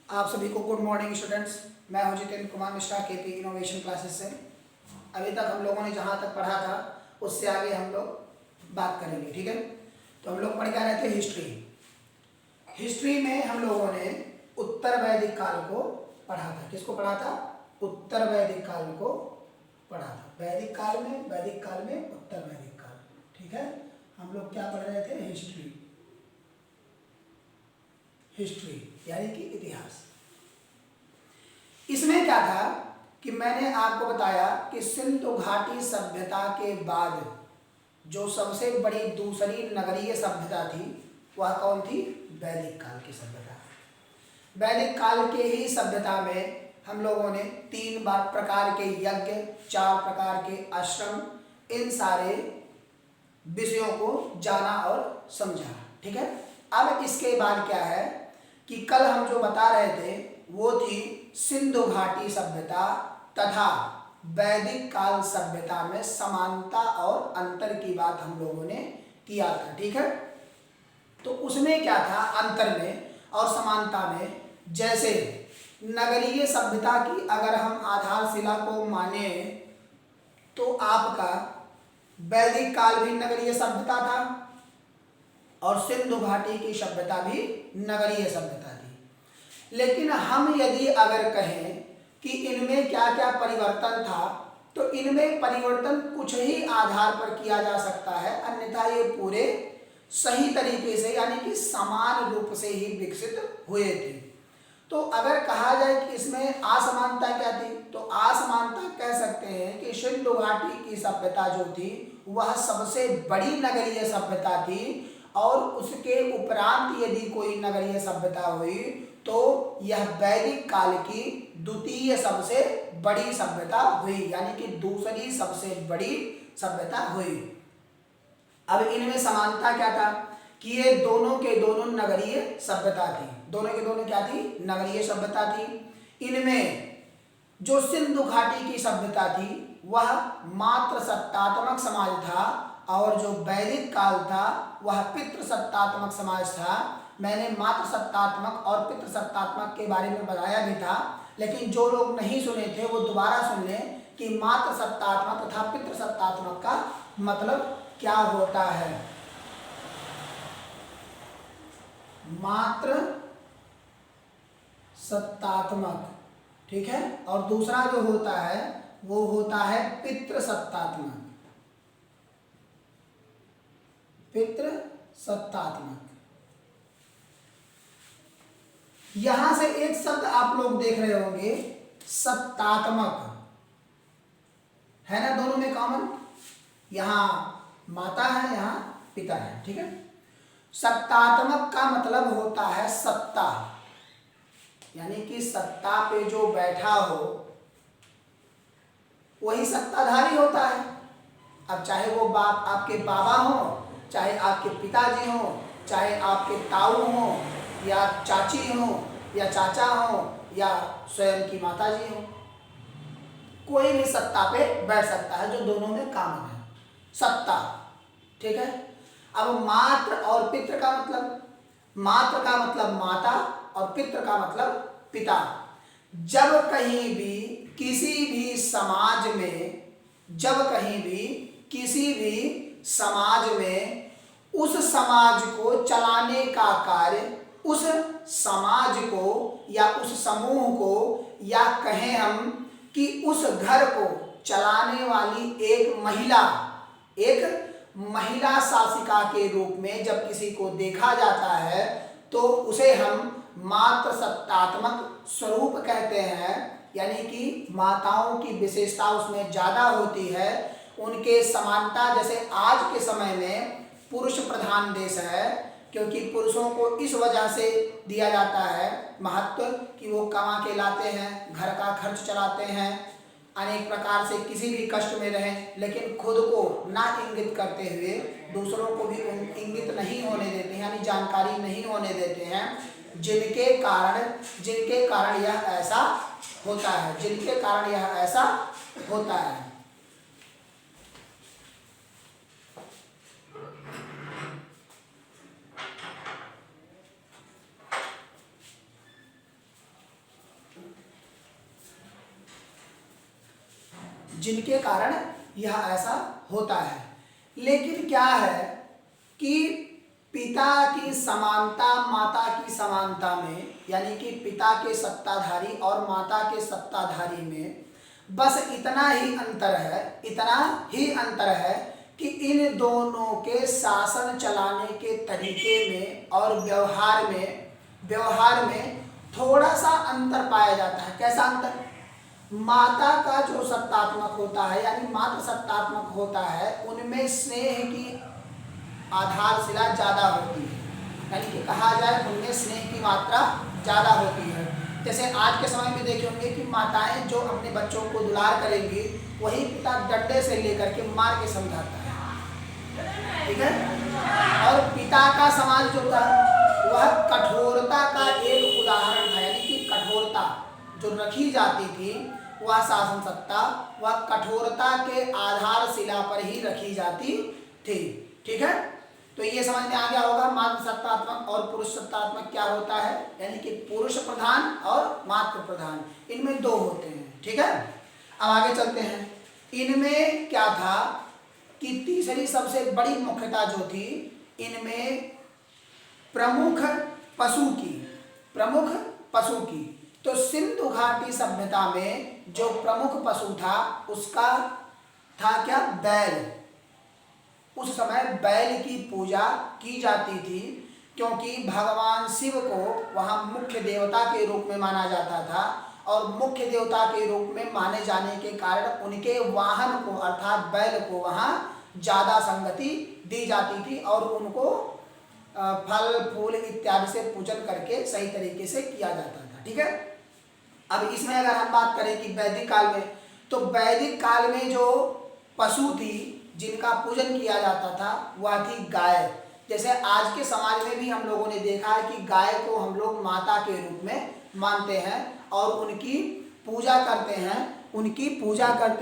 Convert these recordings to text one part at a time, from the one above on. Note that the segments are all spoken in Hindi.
आप सभी को गुड मॉर्निंग स्टूडेंट्स। मैं हूं Jitendra Kumar Mishra KP innovation classes से। अभी तक हम लोगों ने जहां तक पढ़ा था उससे आगे हम लोग बात करेंगे, ठीक है। तो हम लोग पढ़ के आ रहे थे हिस्ट्री। हिस्ट्री में हम लोगों ने उत्तर वैदिक काल को पढ़ा था। किसको पढ़ा था? उत्तर वैदिक काल को पढ़ा था। वैदिक काल में उत्तर वैदिक काल, ठीक है। हम लोग क्या पढ़ रहे थे? हिस्ट्री यानी कि इतिहास। इसमें क्या था कि मैंने आपको बताया कि सिंधु घाटी सभ्यता के बाद जो सबसे बड़ी दूसरी नगरीय सभ्यता थी वह कौन थी? वैदिक काल की सभ्यता। वैदिक काल के ही सभ्यता में हम लोगों ने 3 प्रकार के यज्ञ, 4 प्रकार के आश्रम, इन सारे विषयों को जाना और समझा, ठीक है। अब इसके बाद क्या है कि कल हम जो बता रहे थे वो थी सिंधु घाटी सभ्यता तथा वैदिक काल सभ्यता में समानता और अंतर की बात हम लोगों ने किया था, ठीक है। तो उसमें क्या था अंतर में और समानता में? जैसे नगरीय सभ्यता की अगर हम आधारशिला को माने तो आपका वैदिक काल भी नगरीय सभ्यता था और सिंधु घाटी की सभ्यता भी नगरीय सभ्यता थी। लेकिन हम यदि अगर कहें कि इनमें क्या क्या परिवर्तन था तो इनमें परिवर्तन कुछ ही आधार पर किया जा सकता है, अन्यथा ये पूरे सही तरीके से यानी कि समान रूप से ही विकसित हुए थे। तो अगर कहा जाए कि इसमें असमानता क्या थी तो असमानता कह सकते हैं कि सिंधु घाटी की सभ्यता जो थी वह सबसे बड़ी नगरीय सभ्यता थी और उसके उपरांत यदि कोई नगरीय सभ्यता हुई तो यह वैदिक काल की द्वितीय सबसे बड़ी सभ्यता हुई, यानी कि दूसरी सबसे बड़ी सभ्यता हुई। अब इनमें समानता क्या था कि ये दोनों के दोनों नगरीय सभ्यता थी। दोनों के दोनों क्या थी? नगरीय सभ्यता थी। इनमें जो सिंधु घाटी की सभ्यता थी वह मात्र सत्तात्मक समाज था और जो वैदिक काल था वह पितृसत्तात्मक समाज था। मैंने मात्र सत्तात्मक और पितृसत्तात्मक के बारे में बताया भी था, लेकिन जो लोग नहीं सुने थे वो दोबारा सुन लें कि मात्र सत्तात्मक तथा पितृसत्तात्मक का मतलब क्या होता है। मात्र सत्तात्मक, ठीक है, और दूसरा जो होता है वो होता है पितृसत्तात्मक। पितृसत्तात्मक। यहां से एक शब्द आप लोग देख रहे होंगे सत्तात्मक, है ना, दोनों में कॉमन। यहां माता है, यहां पिता है, ठीक है। सत्तात्मक का मतलब होता है सत्ता, यानी कि सत्ता पे जो बैठा हो वही सत्ताधारी होता है। अब चाहे वो बाप आपके बाबा हो, चाहे आपके पिताजी हो, चाहे आपके ताऊ हो या चाची हो या चाचा हो या स्वयं की माताजी हो, कोई भी सत्ता पे बैठ सकता है, जो दोनों में कॉमन है सत्ता, ठीक है। अब मात्र और पितृ का मतलब, मात्र का मतलब माता और पितृ का मतलब पिता। जब कहीं भी किसी भी समाज में, जब कहीं भी किसी भी समाज में उस समाज को चलाने का कार्य उस समाज को या उस समूह को या कहें हम कि उस घर को चलाने वाली एक महिला शासिका के रूप में जब किसी को देखा जाता है तो उसे हम मात्र सत्तात्मक स्वरूप कहते हैं, यानी कि माताओं की विशेषता उसमें ज़्यादा होती है। उनके समानता, जैसे आज के समय में पुरुष प्रधान देश है क्योंकि पुरुषों को इस वजह से दिया जाता है महत्व कि वो कमा के लाते हैं, घर का खर्च चलाते हैं, अनेक प्रकार से किसी भी कष्ट में रहें, लेकिन खुद को ना इंगित करते हुए दूसरों को भी इंगित नहीं होने देते हैं, यानी जानकारी नहीं होने देते हैं, जिनके कारण यह ऐसा होता है, जिनके कारण यह ऐसा होता है। जिनके कारण यह ऐसा होता है। लेकिन क्या है कि पिता की समानता माता की समानता में, यानी कि पिता के सत्ताधारी और माता के सत्ताधारी में बस इतना ही अंतर है कि इन दोनों के शासन चलाने के तरीके में और व्यवहार में थोड़ा सा अंतर पाया जाता है। कैसा अंतर? माता का जो सत्तात्मक होता है, यानी मातृ सत्तात्मक होता है, उनमें स्नेह की आधारशिला ज्यादा होती है, यानी कि कहा जाए उनमें स्नेह की मात्रा ज्यादा होती है। जैसे आज के समय में देखे होंगे कि माताएं जो अपने बच्चों को दुलार करेंगी, वही पिता डंडे से लेकर के मार के समझाता है, ठीक है। और पिता का समाज जो था वह कठोरता का एक उदाहरण था, यानी कि कठोरता जो रखी जाती थी, वह शासन सत्ता वह कठोरता के आधारशिला पर ही रखी जाती थी, ठीक है। तो ये समझ में आ गया होगा मातृ सत्तात्मक और पुरुष सत्तात्मक क्या होता है, यानी कि पुरुष प्रधान और मातृ प्रधान, इनमें दो होते हैं, ठीक है। अब आगे चलते हैं। इनमें क्या था कि तीसरी सबसे बड़ी मुख्यता जो थी, इनमें प्रमुख पशु की तो सिंधु घाटी सभ्यता में जो प्रमुख पशु था उसका था क्या? बैल। उस समय बैल की पूजा की जाती थी, क्योंकि भगवान शिव को वहाँ मुख्य देवता के रूप में माना जाता था, और मुख्य देवता के रूप में माने जाने के कारण उनके वाहन को अर्थात बैल को वहाँ ज़्यादा संगति दी जाती थी, और उनको फल फूल इत्यादि से पूजन करके सही तरीके से किया जाता था, ठीक है। अब इसमें अगर हम बात करें कि वैदिक काल में, तो वैदिक काल में जो पशु थी जिनका पूजन किया जाता था वह थी गाय। जैसे आज के समाज में भी हम लोगों ने देखा है कि गाय को हम लोग माता के रूप में मानते हैं और उनकी पूजा करते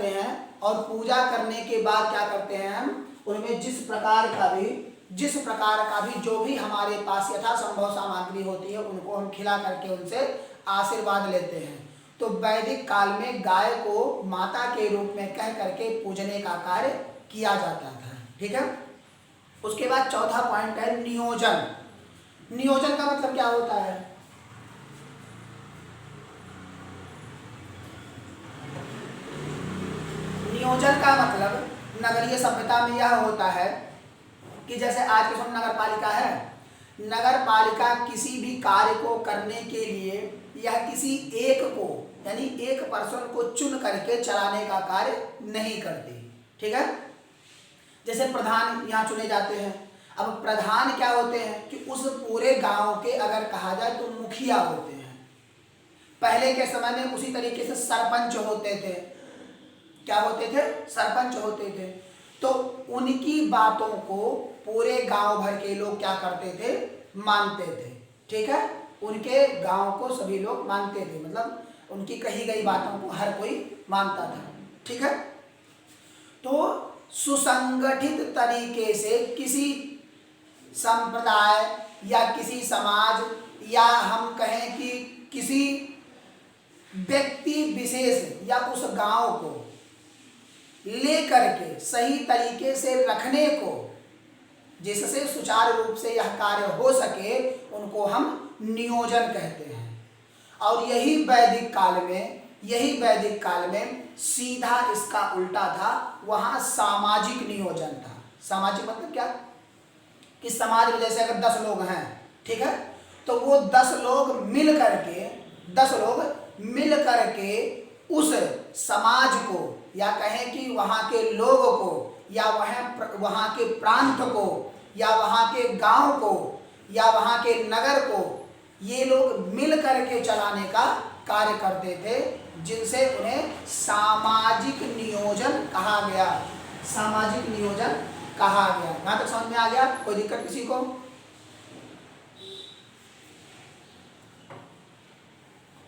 हैं और पूजा करने के बाद क्या करते हैं, हम उनमें जिस प्रकार का भी जो भी हमारे पास यथासंभव सामग्री होती है उनको हम खिला करके उनसे आशीर्वाद लेते हैं। तो वैदिक काल में गाय को माता के रूप में कह करके पूजने का कार्य किया जाता था, ठीक है। उसके बाद चौथा पॉइंट है नियोजन। नियोजन का मतलब क्या होता है? नियोजन का मतलब नगरीय सभ्यता में यह होता है कि जैसे आज के समय नगर पालिका है, नगर पालिका किसी भी कार्य को करने के लिए यह किसी एक को, यानी एक पर्सन को चुन करके चलाने का कार्य नहीं करती, ठीक है। जैसे प्रधान यहाँ चुने जाते हैं। अब प्रधान क्या होते हैं कि उस पूरे गांव के अगर कहा जाए तो मुखिया होते हैं। पहले के समय में उसी तरीके से सरपंच होते थे। क्या होते थे? सरपंच होते थे। तो उनकी बातों को पूरे गांव भर के लोग क्या करते थे? मानते थे, ठीक है। उनके गांव को सभी लोग मानते थे, मतलब उनकी कही गई बातों को हर कोई मानता था, ठीक है। तो सुसंगठित तरीके से किसी संप्रदाय या किसी समाज या हम कहें कि किसी व्यक्ति विशेष या उस गांव को लेकर के सही तरीके से रखने को, जिससे सुचारू रूप से यह कार्य हो सके, उनको हम नियोजन कहते हैं। और यही वैदिक काल में सीधा इसका उल्टा था, वहाँ सामाजिक नियोजन था। सामाजिक मतलब क्या? कि समाज में जैसे अगर 10 लोग हैं, ठीक है, तो वो 10 लोग मिल करके उस समाज को या कहें कि वहाँ के लोगों को या वहाँ के प्रांत को या वहाँ के गांव को या वहाँ के नगर को ये लोग मिल करके चलाने का कार्य करते थे, जिनसे उन्हें सामाजिक नियोजन कहा गया। सामाजिक नियोजन कहा गया। यहाँ तक समझ में आ गया? कोई दिक्कत किसी को?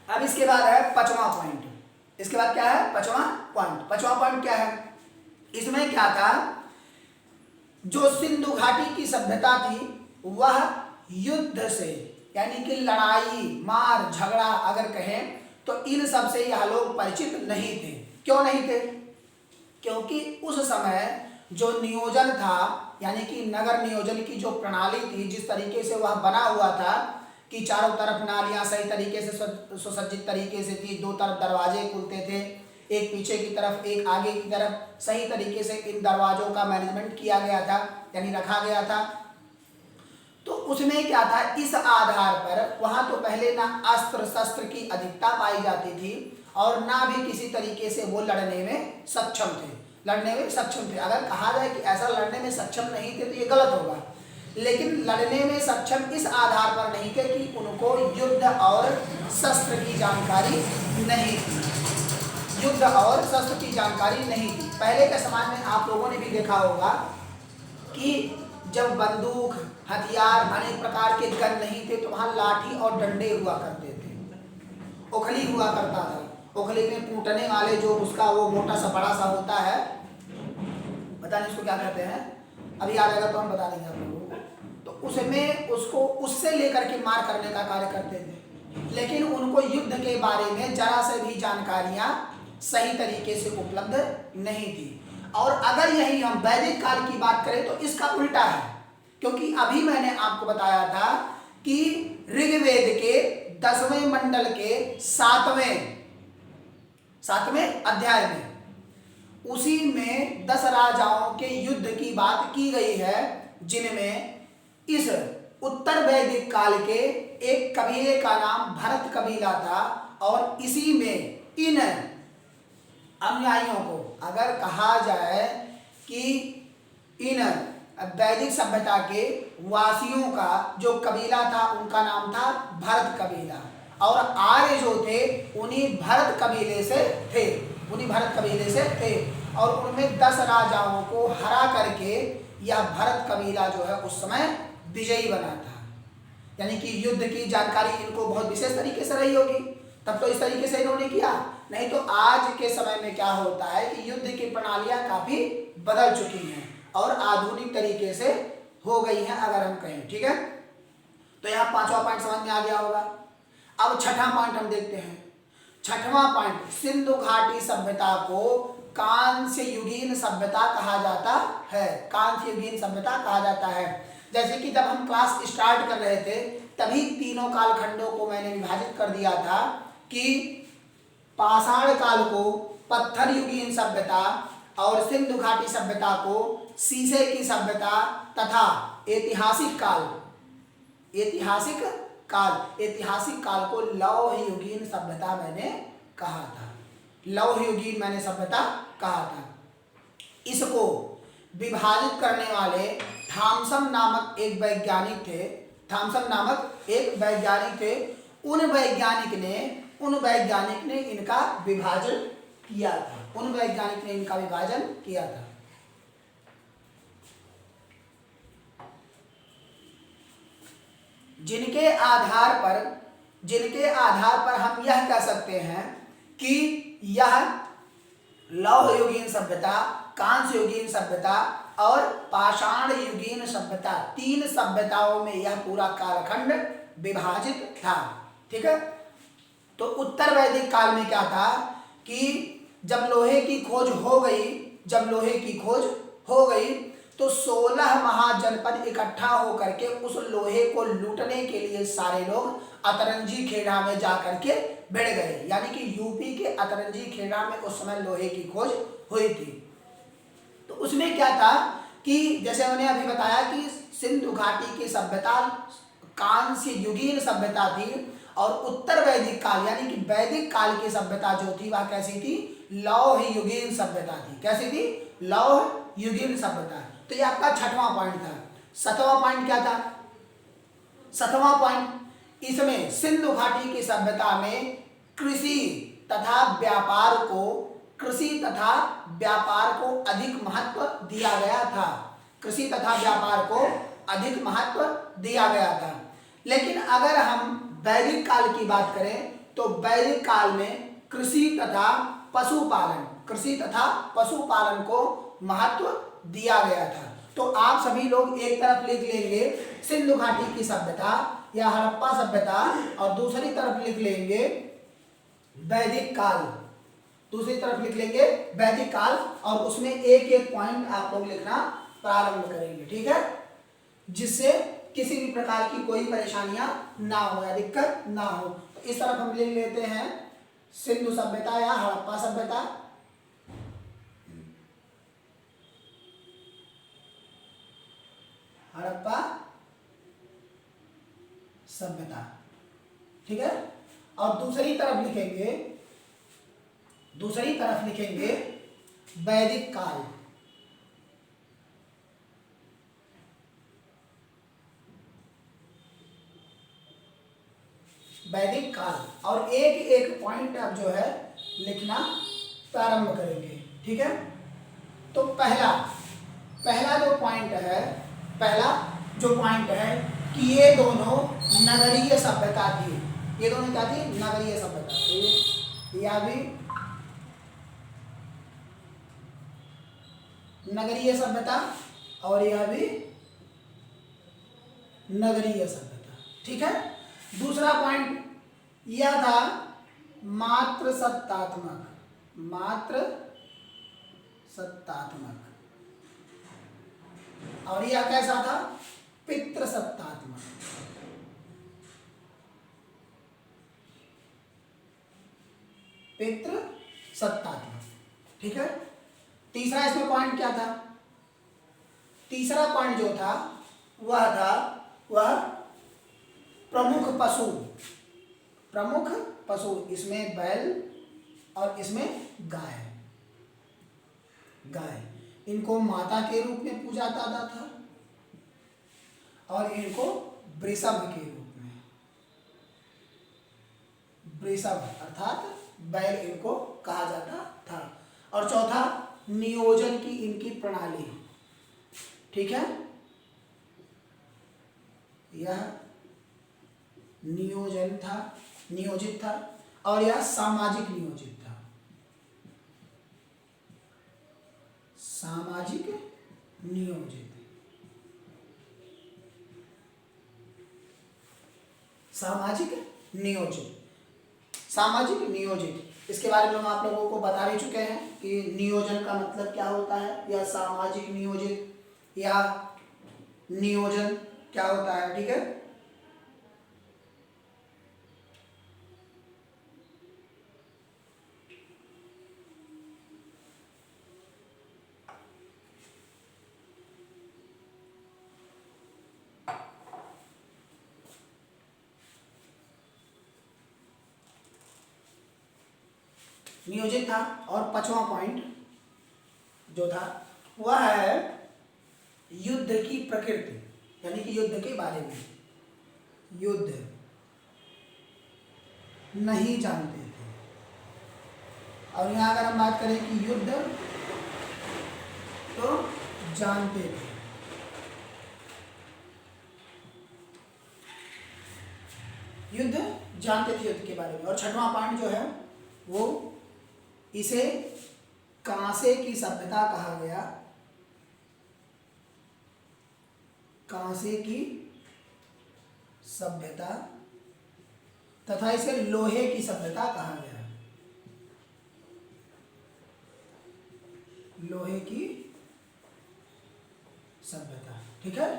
अब इसके बाद है 5वां पॉइंट। इसके बाद क्या है? 5वां पॉइंट क्या है? इसमें क्या था, जो सिंधु घाटी की सभ्यता थी वह युद्ध से, यानी कि लड़ाई मार झगड़ा अगर कहें तो इन सब से यह लोग परिचित नहीं थे। क्यों नहीं थे? क्योंकि उस समय जो नियोजन था, यानी कि नगर नियोजन की जो प्रणाली थी, जिस तरीके से वह बना हुआ था कि चारों तरफ नालियां सही तरीके से सुसज्जित तरीके से थी, दो तरफ दरवाजे खुलते थे, एक पीछे की तरफ एक आगे की तरफ, सही तरीके से इन दरवाजों का मैनेजमेंट किया गया था, यानी रखा गया था। तो उसमें क्या था, इस आधार पर वहां तो पहले ना अस्त्र शस्त्र की अधिकता पाई जाती थी और ना भी किसी तरीके से वो लड़ने में सक्षम थे। अगर कहा जाए कि ऐसा लड़ने में सक्षम नहीं थे तो ये गलत होगा, लेकिन लड़ने में सक्षम इस आधार पर नहीं थे कि उनको युद्ध और शस्त्र की जानकारी नहीं थी। पहले के समय में आप लोगों ने भी देखा होगा कि जब बंदूक, हथियार, अनेक प्रकार के गन नहीं थे तो वहां लाठी और डंडे हुआ करते थे, ओखली हुआ करता था। ओखली में कूटने वाले जो उसका वो मोटा सा बड़ा सा होता है, पता नहीं उसको क्या कहते हैं, अभी याद आएगा तो हम बता देंगे आप लोगों को। तो उसमें उसको उससे लेकर के मार करने का कार्य करते थे, लेकिन उनको युद्ध के बारे में जरा से भी जानकारियां सही तरीके से उपलब्ध नहीं थी। और अगर यही हम वैदिक काल की बात करें तो इसका उल्टा है, क्योंकि अभी मैंने आपको बताया था कि ऋग्वेद के 10वें मंडल के 7वें अध्याय में, उसी में 10 राजाओं के युद्ध की बात की गई है, जिनमें इस उत्तर वैदिक काल के एक कबीले का नाम भरत कबीला था। और इसी में इन अनुयायियों को अगर कहा जाए कि इन वैदिक सभ्यता के वासियों का जो कबीला था उनका नाम था भरत कबीला, और आर्य जो थे उन्हीं भरत कबीले से थे। और उनमें 10 राजाओं को हरा करके यह भरत कबीला जो है उस समय विजयी बना था। यानी कि युद्ध की जानकारी इनको बहुत विशेष तरीके से रही होगी, तब तो इस तरीके से इन्होंने किया। नहीं तो आज के समय में क्या होता है कि युद्ध की प्रणालियां काफी बदल चुकी हैं और आधुनिक तरीके से हो गई हैं, अगर हम कहें। ठीक है, तो यहाँ 5वां पॉइंट समझ में आ गया होगा। अब 6वां पॉइंट हम देखते हैं। 6वां पॉइंट, सिंधु घाटी सभ्यता को कांस्य युगीन सभ्यता कहा जाता है। जैसे कि जब हम क्लास स्टार्ट कर रहे थे तभी तीनों कालखंडों को मैंने विभाजित कर दिया था कि पाषाण काल को पत्थर युगीन सभ्यता और सिंधु घाटी सभ्यता को सीसे की सभ्यता तथा ऐतिहासिक काल को लौह युगीन सभ्यता मैंने कहा था। इसको विभाजित करने वाले थॉमसन नामक एक वैज्ञानिक थे। उन वैज्ञानिक ने इनका विभाजन किया था। जिनके आधार पर हम यह कह सकते हैं कि यह लौह युगीन सभ्यता, कांस्य युगीन सभ्यता और पाषाण युगीन सभ्यता, 3 सभ्यताओं में यह पूरा कालखंड विभाजित था। ठीक है, तो उत्तर वैदिक काल में क्या था कि जब लोहे की खोज हो गई तो 16 महाजनपद इकट्ठा होकर के उस लोहे को लूटने के लिए सारे लोग अतरंजी खेड़ा में जाकर के भिड़ गए। यानी कि यूपी के अतरंजी खेड़ा में उस समय लोहे की खोज हुई थी। तो उसमें क्या था कि जैसे मैंने अभी बताया कि सिंधु घाटी की सभ्यता कांस्य युगीन सभ्यता थी और उत्तर वैदिक काल यानी कि वैदिक काल की सभ्यता जो थी वह कैसी थी, लौह युगीन सभ्यता थी। कैसी थी? लौह युगीन सभ्यता। तो ये आपका 6वां पॉइंट था। 7वां पॉइंट क्या था? 7वां पॉइंट, इसमें सिंधु घाटी की सभ्यता में कृषि तथा व्यापार को अधिक महत्व दिया गया था। लेकिन अगर हम वैदिक काल की बात करें तो वैदिक काल में कृषि तथा पशुपालन को महत्व दिया गया था। तो आप सभी लोग एक तरफ लिख लेंगे सिंधु घाटी की सभ्यता या हड़प्पा सभ्यता और दूसरी तरफ लिख लेंगे वैदिक काल। दूसरी तरफ लिख लेंगे वैदिक काल, और उसमें एक एक पॉइंट आप लोग लिखना प्रारंभ करेंगे, ठीक है, जिससे किसी भी प्रकार की कोई परेशानियां ना हो या दिक्कत ना हो। तो इस तरफ हम लिख लेते हैं सिंधु सभ्यता या हड़प्पा सभ्यता, हड़प्पा सभ्यता, ठीक है। और दूसरी तरफ लिखेंगे वैदिक काल, वैदिक काल, और एक एक पॉइंट अब जो है लिखना प्रारंभ करेंगे, ठीक है। तो पहला जो पॉइंट है कि ये दोनों नगरीय सभ्यता थी। ये दोनों क्या थी? नगरीय सभ्यता थी। या भी नगरीय सभ्यता और यह भी नगरीय सभ्यता, ठीक है। दूसरा पॉइंट यह था मात्र सत्तात्मक, और यह कैसा था? पितृसत्तात्मक, ठीक है। तीसरा इसमें पॉइंट क्या था? तीसरा पॉइंट जो था वह प्रमुख पशु, इसमें बैल और इसमें गाय, इनको माता के रूप में पूजा जाता था और इनको वृषभ के रूप में, वृषभ अर्थात बैल इनको कहा जाता था। और चौथा नियोजन की इनकी प्रणाली, ठीक है, यह नियोजित था और यह सामाजिक नियोजित था, सामाजिक नियोजित। इसके बारे में हम आप लोगों को बता भी चुके हैं कि नियोजन का मतलब क्या होता है, या सामाजिक नियोजित या नियोजन क्या होता है, ठीक है। नियोजित था। और पांचवा पॉइंट जो था वह है युद्ध की प्रकृति, यानी कि युद्ध के बारे में, युद्ध नहीं जानते थे। और यहाँ अगर हम बात करें कि युद्ध तो जानते थे, युद्ध के बारे में। और छठवां पॉइंट जो है वो इसे कांसे की सभ्यता कहा गया, कांसे की सभ्यता, तथा इसे लोहे की सभ्यता कहा गया, लोहे की सभ्यता, ठीक है।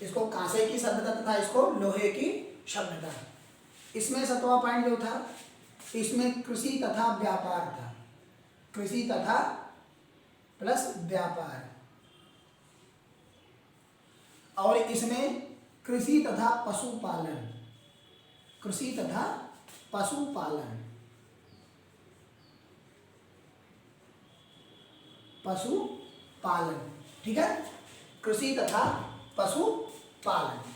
इसको कांसे की सभ्यता तथा इसको लोहे की सभ्यता। इसमें सातवां पॉइंट जो था, इसमें कृषि तथा व्यापार था, कृषि तथा प्लस व्यापार, और इसमें कृषि तथा पशुपालन, ठीक है, कृषि तथा पशुपालन।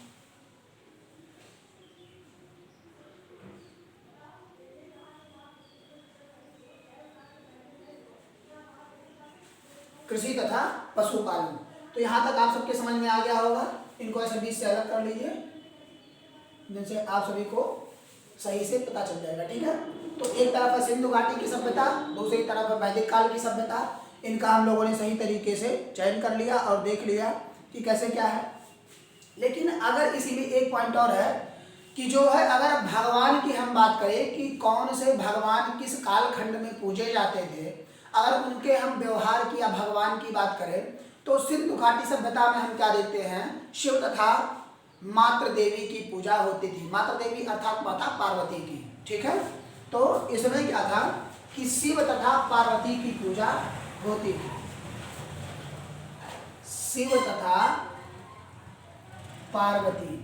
कृषि तथा पशुपालन। तो यहाँ तक आप सबके समझ में आ गया होगा। इनको ऐसे बीच से अलग कर लीजिए, जिनसे आप सभी को सही से पता चल जाएगा, ठीक है। तो एक तरफ है सिंधु घाटी की सभ्यता, दूसरी तरफ है वैदिक काल की सभ्यता। इनका हम लोगों ने सही तरीके से चयन कर लिया और देख लिया कि कैसे क्या है। लेकिन अगर इसी में एक पॉइंट और है कि जो है, अगर भगवान की हम बात करें कि कौन से भगवान किस कालखंड में पूजे जाते थे, अगर उनके हम व्यवहार की या भगवान की बात करें तो सिंधु घाटी सभ्यता में हम क्या देखते हैं, शिव तथा मातृ देवी की पूजा होती थी। मातृ देवी अर्थात माता पार्वती की। ठीक है, तो इसमें क्या था कि शिव तथा पार्वती की पूजा होती थी। शिव तथा पार्वती,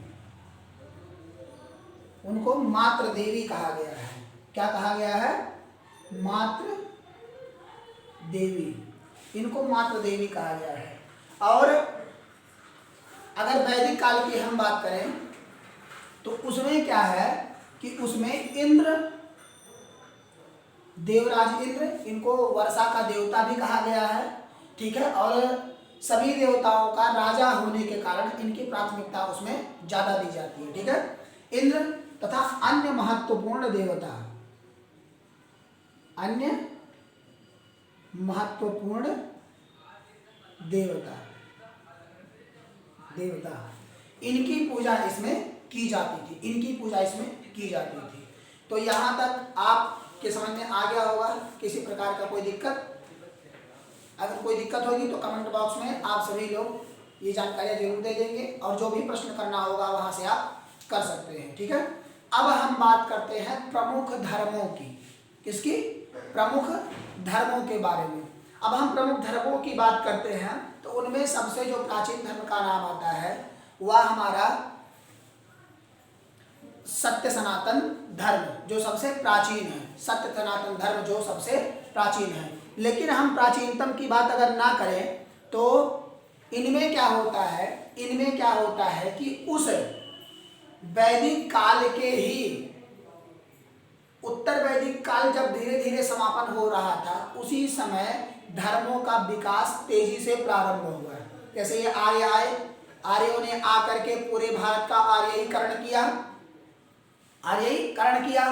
उनको मातृ देवी कहा गया है। क्या कहा गया है, मातृ देवी, इनको मातृ देवी कहा गया है। और अगर वैदिक काल की हम बात करें तो उसमें क्या है कि उसमें इंद्र, देवराज इंद्र, इनको वर्षा का देवता भी कहा गया है। ठीक है, और सभी देवताओं का राजा होने के कारण इनकी प्राथमिकता उसमें ज्यादा दी जाती है। ठीक है, इंद्र तथा अन्य महत्वपूर्ण देवता, अन्य महत्वपूर्ण देवता इनकी पूजा इसमें की जाती थी, इनकी पूजा इसमें की जाती थी। तो यहाँ तक आपके समझ में आ गया होगा। किसी प्रकार का कोई दिक्कत, अगर कोई दिक्कत होगी तो कमेंट बॉक्स में आप सभी लोग ये जानकारियाँ जरूर दे देंगे, और जो भी प्रश्न करना होगा वहाँ से आप कर सकते हैं। ठीक है, अब हम बात करते हैं प्रमुख धर्मों की। किसकी, प्रमुख धर्मों के बारे में। अब हम प्रमुख धर्मों की बात करते हैं तो उनमें सबसे जो प्राचीन धर्म का नाम आता है वह हमारा सत्य सनातन धर्म, जो सबसे प्राचीन है। सत्य सनातन धर्म जो सबसे प्राचीन है। लेकिन हम प्राचीनतम की बात अगर ना करें तो इनमें क्या होता है कि उस वैदिक काल के ही, उत्तर वैदिक काल जब धीरे धीरे समापन हो रहा था, उसी समय धर्मों का विकास तेजी से प्रारंभ हुआ। जैसे ये आर्य आए, आर्यों ने आकर के पूरे भारत का आर्यीकरण किया।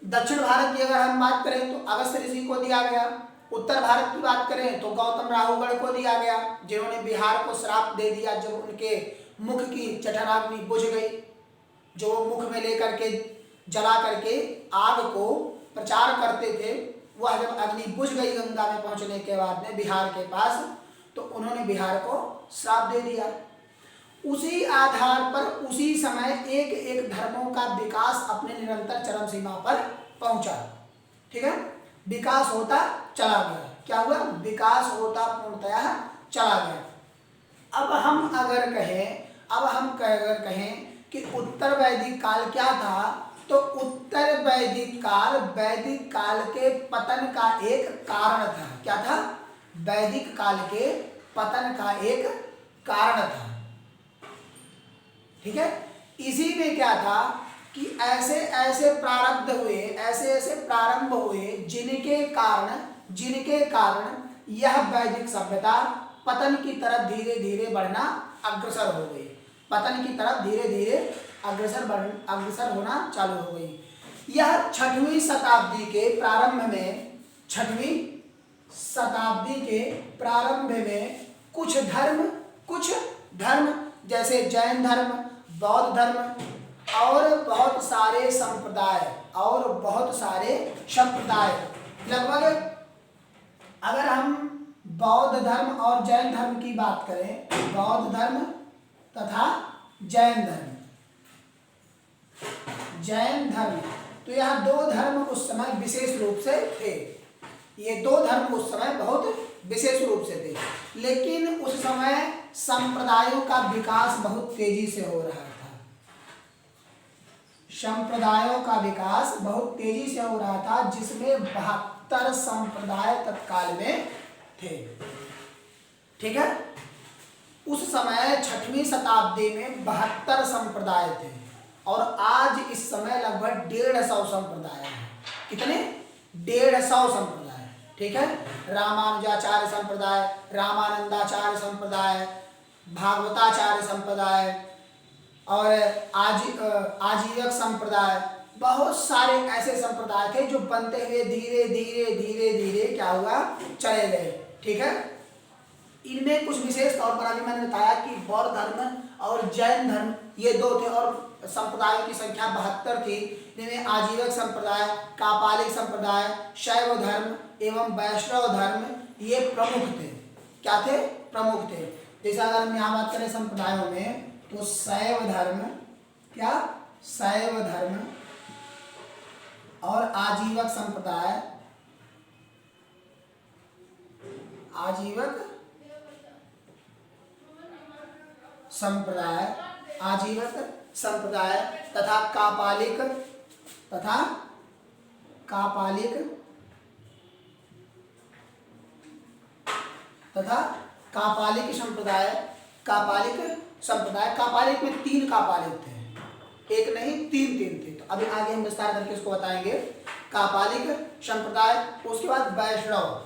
दक्षिण भारत की अगर हम बात करें तो अगस्त्य ऋषि को दिया गया। उत्तर भारत की बात करें तो गौतम राहुगढ़ को दिया गया, जिन्होंने बिहार को श्राप दे दिया जब उनके मुख की जठराग्नि बुझ गई, जो मुख में लेकर के जला करके आग को प्रचार करते थे। वह जब अग्नि बुझ गई गंगा में पहुंचने के बाद में बिहार के पास, तो उन्होंने बिहार को श्राप दे दिया। उसी आधार पर उसी समय एक एक धर्मों का विकास अपने निरंतर चरम सीमा पर पहुंचा। ठीक है, विकास होता चला गया। क्या हुआ, विकास होता पूर्णतया चला गया। अब हम अगर कहें कि उत्तर वैदिक काल क्या था, तो उत्तर वैदिक काल के पतन का एक कारण था। क्या था, वैदिक काल के पतन का एक कारण था। ठीक है, इसी में क्या था कि ऐसे प्रारंभ हुए जिनके कारण यह वैदिक सभ्यता पतन की तरफ धीरे धीरे बढ़ना अग्रसर हो गई। पतन की तरफ धीरे धीरे अग्रसर होना चालू हो गई। यह 6वीं शताब्दी के प्रारंभ में कुछ धर्म जैसे जैन धर्म, बौद्ध धर्म और बहुत सारे संप्रदाय लगभग, अगर हम बौद्ध धर्म और जैन धर्म की बात करें, बौद्ध धर्म तथा जैन धर्म, तो यह दो धर्म उस समय विशेष रूप से थे। ये दो धर्म उस समय बहुत विशेष रूप से थे। लेकिन उस समय संप्रदायों का विकास बहुत तेजी से हो रहा था। जिसमें 72 संप्रदाय तत्काल में थे। ठीक है, उस समय 6वीं शताब्दी में 72 संप्रदाय थे और आज इस समय लगभग 150 संप्रदाय हैं। कितने, 150 संप्रदाय। ठीक है, रामानुजाचार्य संप्रदाय, रामानंदाचार्य संप्रदाय, भागवताचार्य संप्रदाय और आजीवक संप्रदाय, बहुत सारे ऐसे संप्रदाय थे जो बनते हुए धीरे धीरे क्या हुआ, चले गए। ठीक है, इनमें कुछ विशेष तौर पर अभी मैंने बताया कि बौद्ध धर्म और जैन धर्म, ये दो थे। और संप्रदायों की संख्या 72 थी। इनमें आजीवक संप्रदाय, कापालिक संप्रदाय, शैव धर्म एवं वैष्णव धर्म ये प्रमुख थे। क्या थे? प्रमुख थे। जैसे अगर हम यहाँ बात करें संप्रदायों में, तो शैव धर्म, क्या? शैव धर्म और आजीवक संप्रदाय, आजीवक संप्रदाय, आजीवक संप्रदाय तथा कापालिक, तथा कापालिक, तथा कापालिक संप्रदाय, कापालिक संप्रदाय। कापालिक में 3 कापालिक थे, एक नहीं 3 थे। तो अभी आगे हम विस्तार करके इसको बताएंगे। कापालिक संप्रदाय, उसके बाद वैष्णव,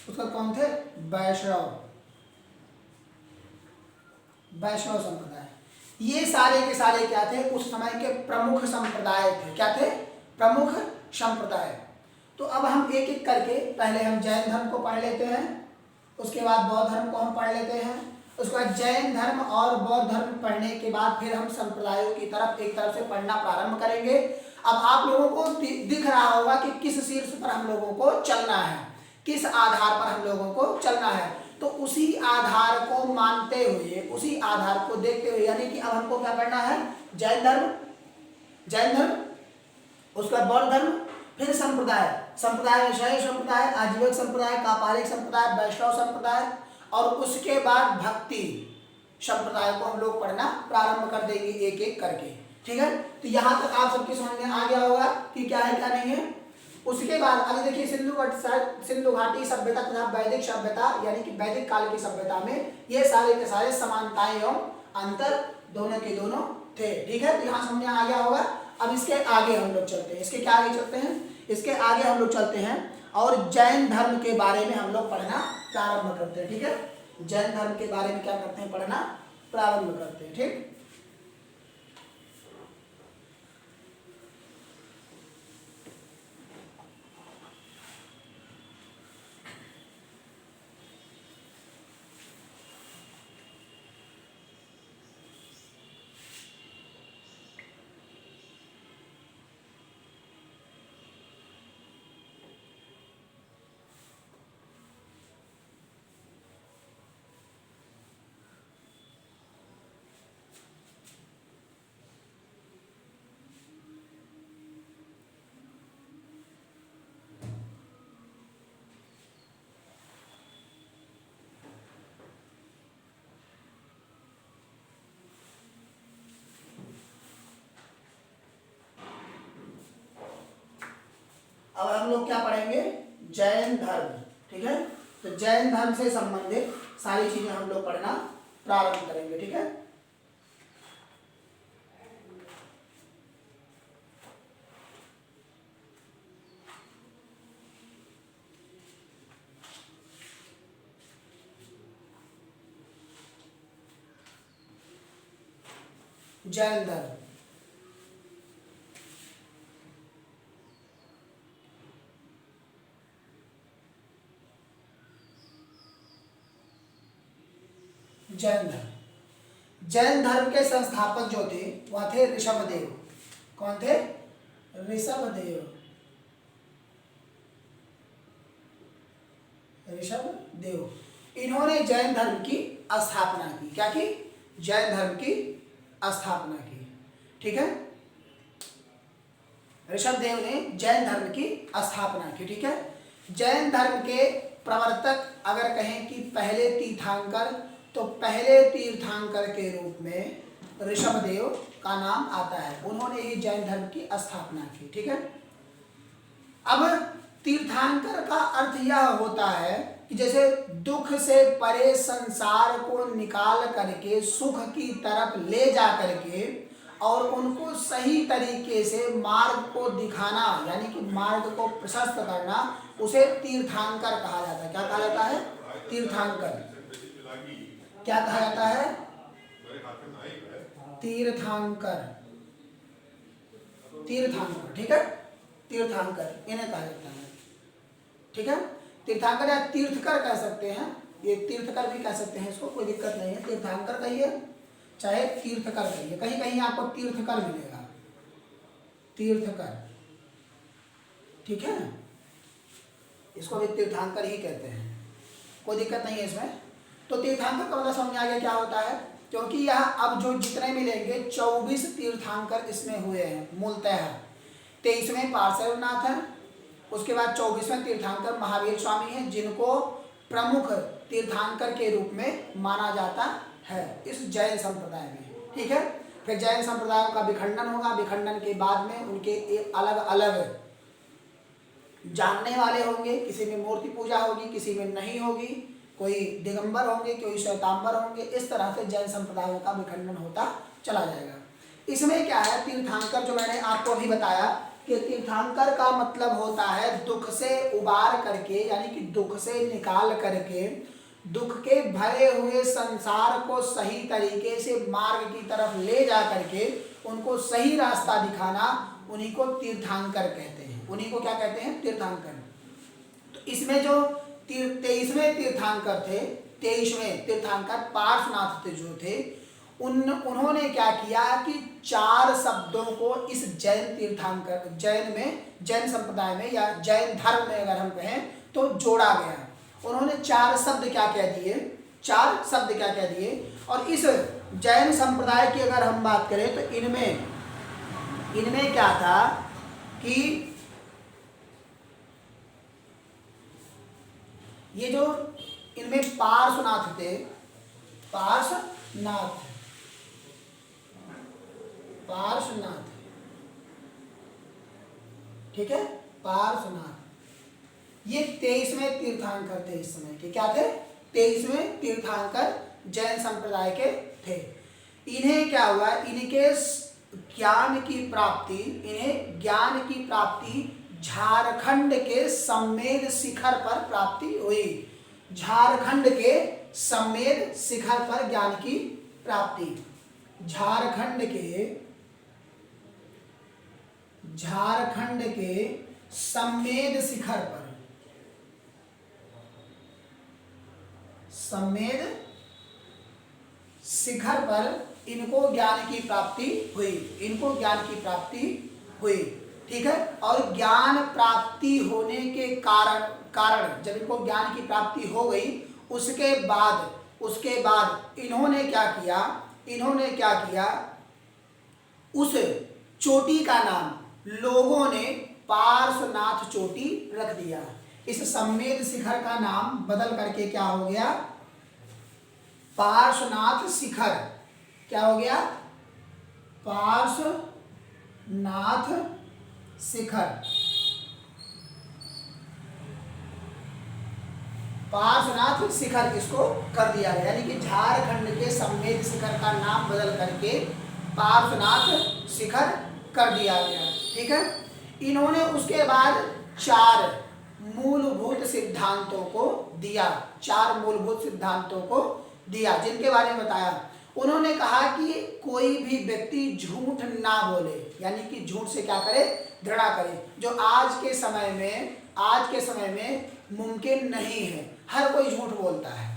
उसका कौन थे? वैष्णव, वैष्णव संप्रदाय। ये सारे के सारे क्या थे? उस समय के प्रमुख संप्रदाय थे। क्या थे? प्रमुख संप्रदाय। तो अब हम एक एक करके, पहले हम जैन धर्म को पढ़ लेते हैं, उसके बाद बौद्ध धर्म को हम पढ़ लेते हैं, उसके बाद जैन धर्म और बौद्ध धर्म पढ़ने के बाद फिर हम संप्रदायों की तरफ एक तरफ से पढ़ना प्रारंभ करेंगे। अब आप लोगों को दिख रहा होगा कि किस शीर्ष पर हम लोगों को चलना है, किस आधार पर हम लोगों को चलना है। तो उसी आधार को मानते हुए, उसी आधार को देखते हुए, यानी कि अब हमको क्या करना है? जैन धर्म, जैन धर्म, उसके बाद बौद्ध धर्म, फिर संप्रदाय, संप्रदाय शैव संप्रदाय, आजीवक संप्रदाय, कापालिक संप्रदाय, वैष्णव संप्रदाय, और उसके बाद भक्ति संप्रदाय को हम लोग पढ़ना प्रारंभ कर देंगे एक एक करके। ठीक है? तो यहाँ तक आप सबकी समझ में आ गया होगा कि क्या है क्या नहीं है। उसके बाद अभी देखिए, सिंधु घाटी सभ्यता तथा वैदिक सभ्यता, यानी कि वैदिक काल की सभ्यता में ये सारे के सारे समानताएं एवं अंतर दोनों के दोनों थे। ठीक है? तो यहाँ समझ में आ गया होगा। अब इसके आगे हम लोग चलते हैं, इसके क्या आगे चलते हैं? इसके आगे हम लोग चलते हैं और जैन धर्म के बारे में हम लोग पढ़ना प्रारंभ करते हैं। ठीक है? जैन धर्म के बारे में क्या करते हैं? पढ़ना प्रारंभ करते हैं। ठीक? अब हम लोग क्या पढ़ेंगे? जैन धर्म। ठीक है? तो जैन धर्म से संबंधित सारी चीजें हम लोग पढ़ना प्रारंभ करेंगे। ठीक है? जैन धर्म, जैन धर्म। जैन धर्म के संस्थापक जो थे वह थे ऋषभदेव। कौन थे? ऋषभदेव, ऋषभदेव। इन्होंने जैन धर्म की स्थापना की। क्या की? जैन धर्म की स्थापना की। ठीक है? ऋषभदेव ने जैन धर्म की स्थापना की। ठीक है? जैन धर्म के प्रवर्तक अगर कहें कि पहले तीर्थंकर, तो पहले तीर्थंकर के रूप में ऋषभदेव का नाम आता है। उन्होंने ही जैन धर्म की स्थापना की। ठीक है? अब तीर्थंकर का अर्थ यह होता है कि जैसे दुख से परे संसार को निकाल करके सुख की तरफ ले जा करके और उनको सही तरीके से मार्ग को दिखाना, यानी कि मार्ग को प्रशस्त करना, उसे तीर्थंकर कहा जाता है। क्या कहा जाता है? तीर्थंकर। क्या कहा जाता है? तीर्थंकर, तीर्थंकर। ठीक है? तीर्थंकर इन्हें कहा जाता है। ठीक है? तीर्थंकर या तीर्थकर कह सकते हैं, ये तीर्थकर भी कह सकते हैं, इसको कोई दिक्कत नहीं है। तीर्थंकर कहिए चाहे तीर्थकर करिए, कहीं कहीं आपको तीर्थकर मिलेगा, तीर्थकर, ठीक है, इसको भी तीर्थंकर ही कहते हैं, कोई दिक्कत नहीं है इसमें। तो तीर्थंकर का मतलब समझ में आ गया क्या होता है, क्योंकि यहाँ अब जो जितने मिलेंगे 24 तीर्थंकर इसमें हुए हैं मूलतः। 23वें पार्श्वनाथ है, उसके बाद 24वें तीर्थंकर महावीर स्वामी हैं, जिनको प्रमुख तीर्थंकर के रूप में माना जाता है इस जैन संप्रदाय में, ठीक है। फिर जैन संप्रदायों का विखंडन होगा, विखंडन के बाद में उनके एक अलग अलग जानने वाले होंगे, किसी में मूर्ति पूजा होगी, किसी में नहीं होगी, कोई दिगंबर होंगे, कोई श्वेतांबर होंगे, इस तरह से जैन संप्रदायों का विखंडन होता चला जाएगा। इसमें क्या है, तीर्थंकर जो मैंने आपको अभी बताया कि तीर्थंकर का मतलब होता है दुख से उबार करके, यानी कि दुख से निकाल करके, दुख के भरे हुए संसार को सही तरीके से मार्ग की तरफ ले जा करके उनको सही रास्ता दिखाना, उन्हीं को तीर्थंकर कहते हैं। उन्हीं को क्या कहते हैं, तीर्थंकर। तो इसमें जो 23वें तीर्थंकर थे, 23वें तीर्थंकर पार्श्वनाथ जो थे, उन्होंने क्या किया कि 4 शब्दों को इस जैन तीर्थंकर, जैन में, जैन संप्रदाय में या जैन धर्म में अगर हम कहें तो जोड़ा गया। उन्होंने 4 शब्द क्या कह दिए, 4 शब्द क्या कह दिए। और इस जैन संप्रदाय की अगर हम बात करें तो इनमें क्या था कि ये जो इनमें पार्श्वनाथ थे, पार्श्वनाथ, ठीक है, पार्श्वनाथ, ये 23वें तीर्थंकर थे इस समय के। क्या थे, 23वें तीर्थंकर जैन संप्रदाय के थे। इन्हें क्या हुआ, इनके ज्ञान की प्राप्ति झारखंड के सम्मेद शिखर पर प्राप्ति हुई। झारखंड के सम्मेद शिखर पर ज्ञान की प्राप्ति, झारखंड के सम्मेद शिखर पर, सम्मेद शिखर पर इनको ज्ञान की प्राप्ति हुई, इनको ज्ञान की प्राप्ति हुई, ठीक है। और ज्ञान प्राप्ति होने के कारण जब इनको ज्ञान की प्राप्ति हो गई, उसके बाद इन्होंने क्या किया, उस चोटी का नाम लोगों ने पार्श्वनाथ चोटी रख दिया। इस सम्मेद शिखर का नाम बदल करके क्या हो गया, पार्श्वनाथ शिखर, क्या हो गया, पार्श्वनाथ शिखर, पार्श्वनाथ शिखर इसको कर दिया गया। यानी कि झारखंड के सम्मेद शिखर का नाम बदल करके पार्श्वनाथ शिखर कर दिया गया, ठीक है। इन्होंने उसके बाद 4 मूलभूत सिद्धांतों को दिया, 4 मूलभूत सिद्धांतों को दिया, जिनके बारे में बताया। उन्होंने कहा कि कोई भी व्यक्ति झूठ ना बोले, यानी कि झूठ से क्या करे, घृणा करे, जो आज के समय में मुमकिन नहीं है। हर कोई झूठ बोलता है,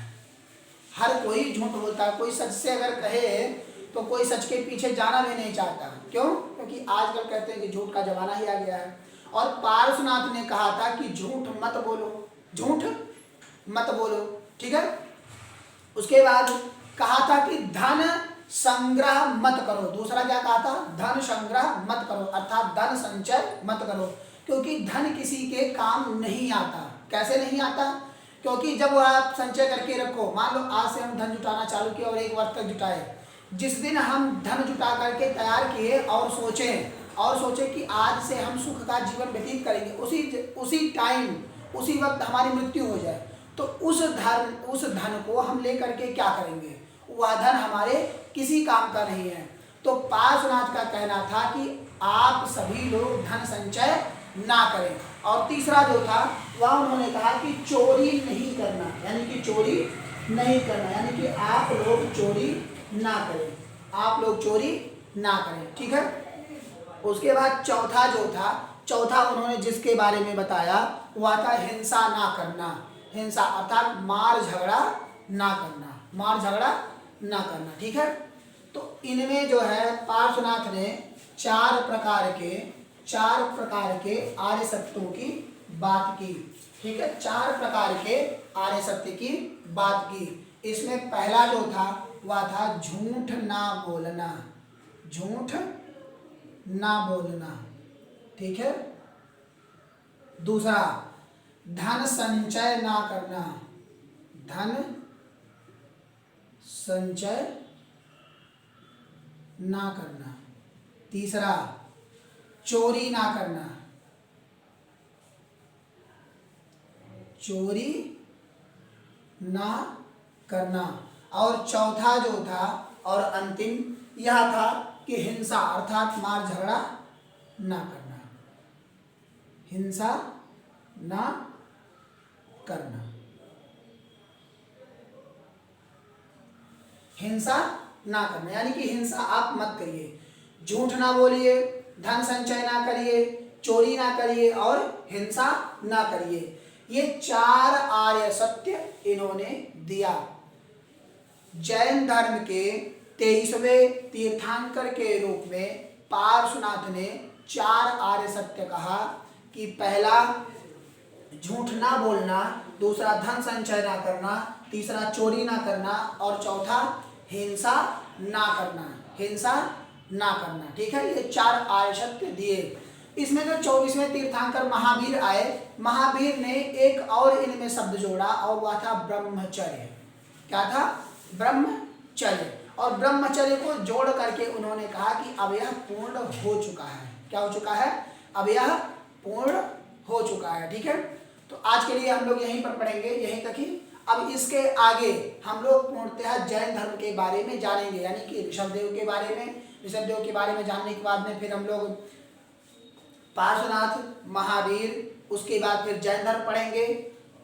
हर कोई झूठ बोलता है। कोई सच से अगर कहे तो कोई सच के पीछे जाना भी नहीं चाहता। क्यों? क्योंकि आजकल कहते हैं कि झूठ का जमाना ही आ गया है। और पार्श्वनाथ ने कहा था कि झूठ मत बोलो, झूठ मत बोलो, ठीक है। उसके बाद कहा था कि धन संग्रह मत करो। दूसरा क्या कहा था, धन संग्रह मत करो, अर्थात धन संचय मत करो, क्योंकि धन किसी के काम नहीं आता। कैसे नहीं आता? क्योंकि जब आप संचय करके रखो, मान लो आज से हम धन जुटाना चालू किए और 1 वर्ष तक जुटाए, जिस दिन हम धन जुटा करके तैयार किए और सोचे कि आज से हम सुख का जीवन व्यतीत करेंगे, उसी टाइम उसी वक्त हमारी मृत्यु हो जाए, तो उस धन को हम ले करके क्या करेंगे? वह धन हमारे किसी काम का नहीं है। तो पार्श्वनाथ का कहना था कि आप सभी लोग धन संचय ना करें। और तीसरा जो था वह उन्होंने कहा कि चोरी नहीं करना, यानी कि चोरी नहीं करना, यानी कि आप लोग चोरी ना करें, आप लोग चोरी ना करें, ठीक है। उसके बाद चौथा उन्होंने जिसके बारे में बताया वह था हिंसा ना करना। हिंसा अर्थात मार झगड़ा ना करना, ठीक है। तो इनमें जो है पार्श्वनाथ ने चार प्रकार के आर्य सत्यों की बात की। ठीक है, चार प्रकार के आर्य सत्य की बात की। इसमें पहला जो था वह था झूठ ना बोलना, झूठ ना बोलना। ठीक है, दूसरा धन संचय ना करना, धन संचय ना करना। तीसरा चोरी ना करना, चोरी ना करना। और चौथा जो था और अंतिम यह था कि हिंसा अर्थात मार झगड़ा ना करना, हिंसा ना करना, हिंसा ना करना, यानी कि हिंसा आप मत करिए, झूठ ना बोलिए, धन संचय ना करिए, चोरी ना करिए और हिंसा ना करिए। ये चार आर्य सत्य इन्होंने दिया। जैन धर्म के 23वें तीर्थंकर के रूप में पार्श्वनाथ ने चार आर्य सत्य कहा कि पहला झूठ ना बोलना, दूसरा धन संचय ना करना, तीसरा चोरी ना करना और चौथा हिंसा ना करना, हिंसा ना करना। ठीक है, ये चार आर्य सत्य दिए। इसमें जो 24वें तीर्थंकर महावीर आए, महावीर ने एक और इनमें शब्द जोड़ा और वह था ब्रह्मचर्य। क्या था? ब्रह्मचर्य। और ब्रह्मचर्य को जोड़ करके उन्होंने कहा कि अब यह पूर्ण हो चुका है। क्या हो चुका है? अब यह पूर्ण हो चुका है। ठीक है, तो आज के लिए हम लोग यहीं पर पढ़ेंगे, यहीं तक ही। अब इसके आगे हम लोग पूर्णतः जैन धर्म के बारे में जानेंगे, यानी कि ऋषभदेव के बारे में। ऋषभदेव के बारे में जानने के बाद में फिर हम लोग पार्श्वनाथ, महावीर, उसके बाद फिर जैन धर्म पढ़ेंगे,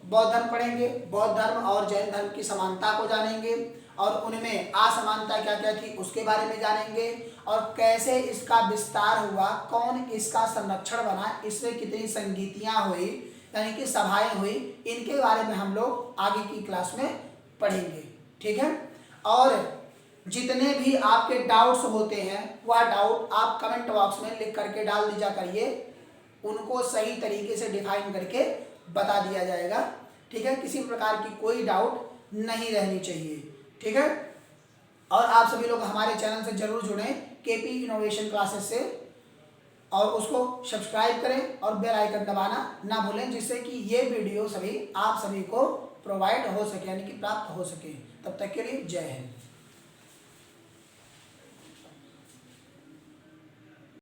बौद्ध धर्म पढ़ेंगे, बौद्ध धर्म और जैन धर्म की समानता को जानेंगे और उनमें असमानता क्या क्या थी उसके बारे में जानेंगे और कैसे इसका विस्तार हुआ, कौन इसका संरक्षण बना, इससे कितनी संगीतियाँ हुई, यानी कि सभाएं हुई, इनके बारे में हम लोग आगे की क्लास में पढ़ेंगे। ठीक है, और जितने भी आपके डाउट्स होते हैं वह डाउट आप कमेंट बॉक्स में लिख करके डाल दीजा करिए, उनको सही तरीके से डिफाइन करके बता दिया जाएगा। ठीक है, किसी प्रकार की कोई डाउट नहीं रहनी चाहिए। ठीक है, और आप सभी लोग हमारे चैनल से जरूर जुड़ें केपी इनोवेशन क्लासेस से और उसको सब्सक्राइब करें और बेल आइकन दबाना ना भूलें, जिससे कि ये वीडियो आप सभी को प्रोवाइड हो सके, यानी कि प्राप्त हो सके। तब तक के लिए जय हिंद।